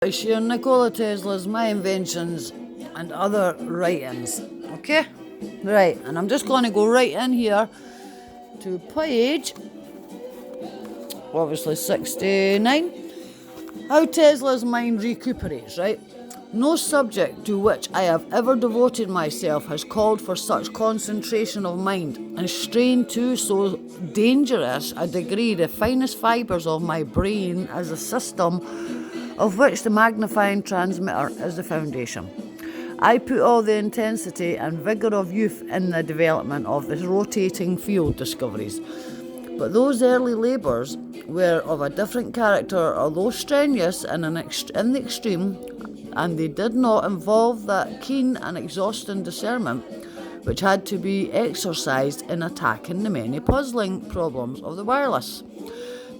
I share Nikola Tesla's My Inventions and other writings. Okay? Right, and I'm just going to go right in here to page, obviously 69. How Tesla's mind recuperates, right? No subject to which I have ever devoted myself has called for such concentration of mind and strain to so dangerous a degree the finest fibres of my brain as a system of which the magnifying transmitter is the foundation. I put all the intensity and vigour of youth in the development of this rotating field discoveries. But those early labours were of a different character, although strenuous in the extreme, and they did not involve that keen and exhausting discernment which had to be exercised in attacking the many puzzling problems of the wireless.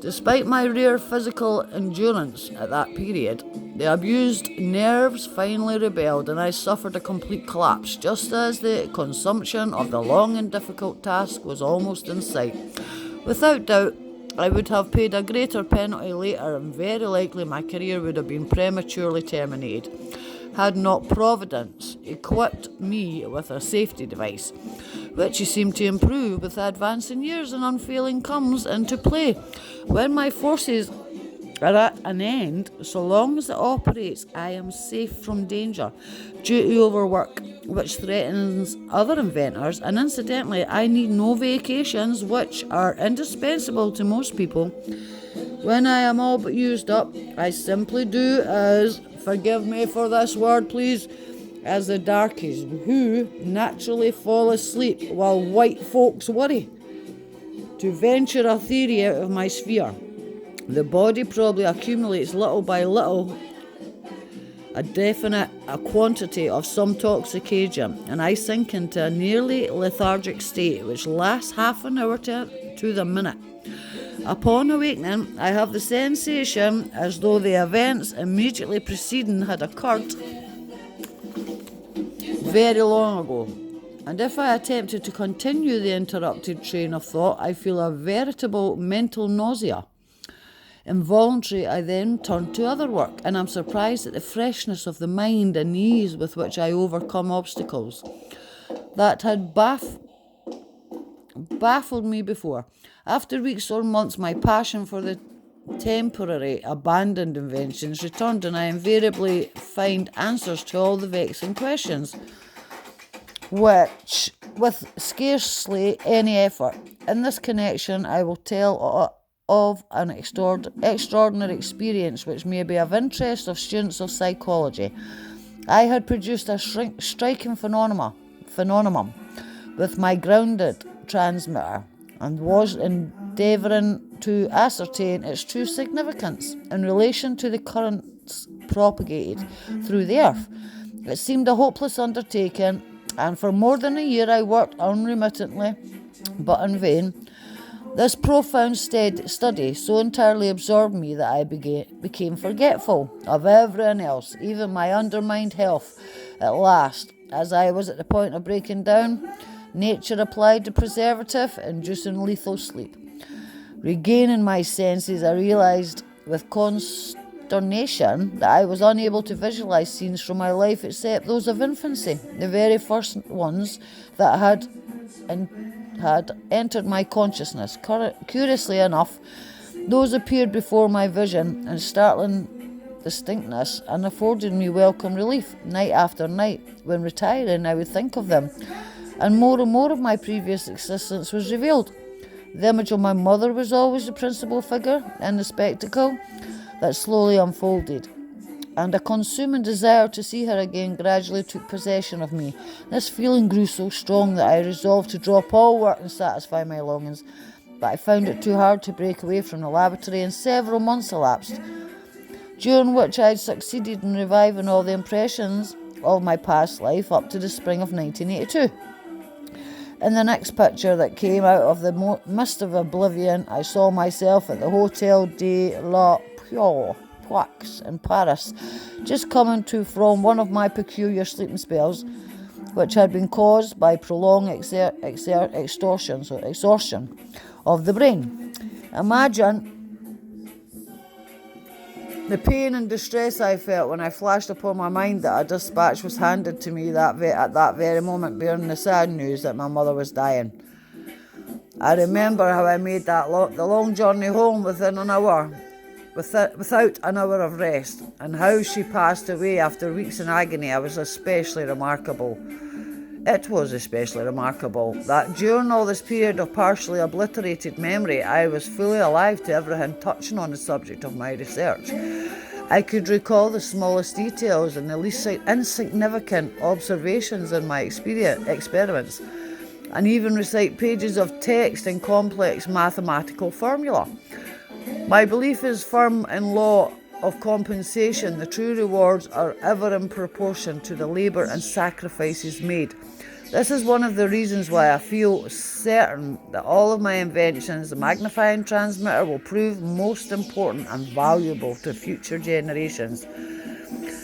Despite my rare physical endurance at that period, the abused nerves finally rebelled and I suffered a complete collapse, just as the consummation of the long and difficult task was almost in sight. Without doubt, I would have paid a greater penalty later, and very likely my career would have been prematurely terminated, had not Providence equipped me with a safety device, which he seemed to improve with advancing years and unfailing comes into play. When my forces are at an end, so long as it operates, I am safe from danger due to overwork, which threatens other inventors, and incidentally, I need no vacations, which are indispensable to most people. When I am all but used up, I simply do as, forgive me for this word please, as the darkies, who naturally fall asleep while white folks worry. To venture a theory out of my sphere, the body probably accumulates little by little a quantity of some toxic agent, and I sink into a nearly lethargic state which lasts half an hour to the minute. Upon awakening, I have the sensation as though the events immediately preceding had occurred very long ago, and if I attempted to continue the interrupted train of thought, I feel a veritable mental nausea. Involuntary, I then turn to other work, and I'm surprised at the freshness of the mind and ease with which I overcome obstacles that had baffled me before. After weeks or months, my passion for the temporary abandoned inventions returned, and I invariably find answers to all the vexing questions, which with scarcely any effort. In this connection, I will tell of an extraordinary experience which may be of interest of students of psychology. I had produced a striking phenomenon with my grounded transmitter and was endeavouring to ascertain its true significance in relation to the currents propagated through the earth. It seemed a hopeless undertaking, and for more than a year I worked unremittently, but in vain. This profound study so entirely absorbed me that I became forgetful of everything else, even my undermined health. At last, as I was at the point of breaking down, nature applied the preservative, inducing lethal sleep. Regaining my senses, I realised with consternation that I was unable to visualise scenes from my life except those of infancy, the very first ones that had entered my consciousness. Curiously enough, those appeared before my vision in startling distinctness and afforded me welcome relief. Night after night, when retiring, I would think of them, and more of my previous existence was revealed. The image of my mother was always the principal figure in the spectacle that slowly unfolded, and a consuming desire to see her again gradually took possession of me. This feeling grew so strong that I resolved to drop all work and satisfy my longings, but I found it too hard to break away from the laboratory, and several months elapsed, during which I had succeeded in reviving all the impressions of my past life up to the spring of 1982. In the next picture that came out of the mist of oblivion, I saw myself at the Hotel de la Poix in Paris, just coming to from one of my peculiar sleeping spells, which had been caused by prolonged exhaustion of the brain. Imagine The pain and distress I felt when I flashed upon my mind that a dispatch was handed to me at that very moment, bearing the sad news that my mother was dying. I remember how I made the long journey home within an hour, without an hour of rest, and how she passed away after weeks in agony. It was especially remarkable that during all this period of partially obliterated memory, I was fully alive to everything touching on the subject of my research. I could recall the smallest details and the least insignificant observations in my experiments, and even recite pages of text in complex mathematical formula. My belief is firm in law of compensation. The true rewards are ever in proportion to the labour and sacrifices made. This is one of the reasons why I feel certain that all of my inventions, the magnifying transmitter, will prove most important and valuable to future generations.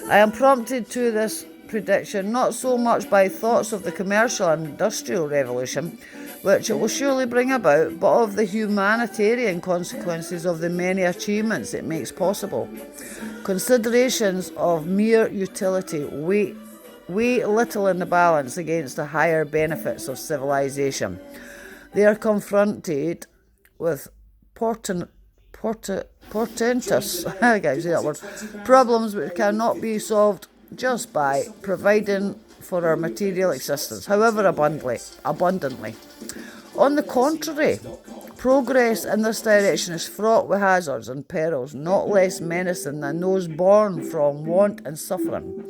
I am prompted to this prediction not so much by thoughts of the commercial and industrial revolution, which it will surely bring about, but of the humanitarian consequences of the many achievements it makes possible. Considerations of mere utility weigh little in the balance against the higher benefits of civilization. They are confronted with portentous I can't say that word, problems which cannot be solved just by providing for our material existence, however abundantly. On the contrary, progress in this direction is fraught with hazards and perils not less menacing than those born from want and suffering.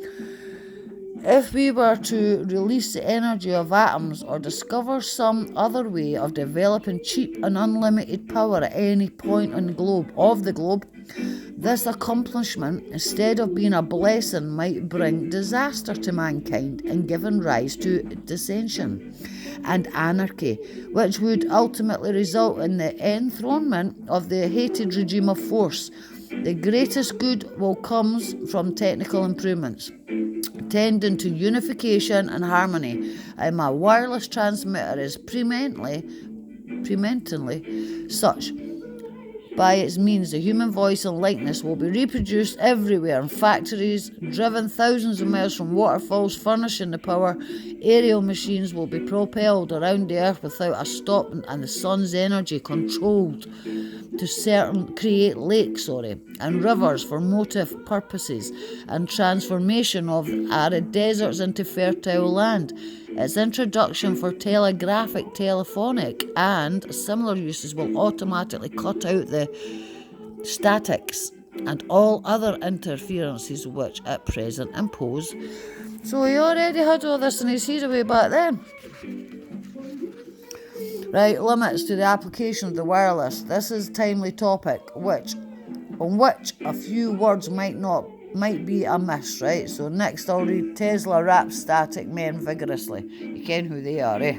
If we were to release the energy of atoms or discover some other way of developing cheap and unlimited power at any point on the globe, this accomplishment, instead of being a blessing, might bring disaster to mankind and give rise to dissension and anarchy, which would ultimately result in the enthronement of the hated regime of force. The greatest good will come from technical improvements tending to unification and harmony, and my wireless transmitter is preeminently such. By its means, the human voice and likeness will be reproduced everywhere in factories, driven thousands of miles from waterfalls, furnishing the power. Aerial machines will be propelled around the earth without a stop, and the sun's energy controlled to create lakes and rivers for motive purposes, and transformation of arid deserts into fertile land. Its introduction for telegraphic, telephonic, and similar uses will automatically cut out the statics and all other interferences which at present impose. So he already had all this in his head away back then. Right, limits to the application of the wireless. This is a timely topic on which a few words might be amiss, right? So next I'll read Tesla raps static men vigorously. You ken who they are, eh?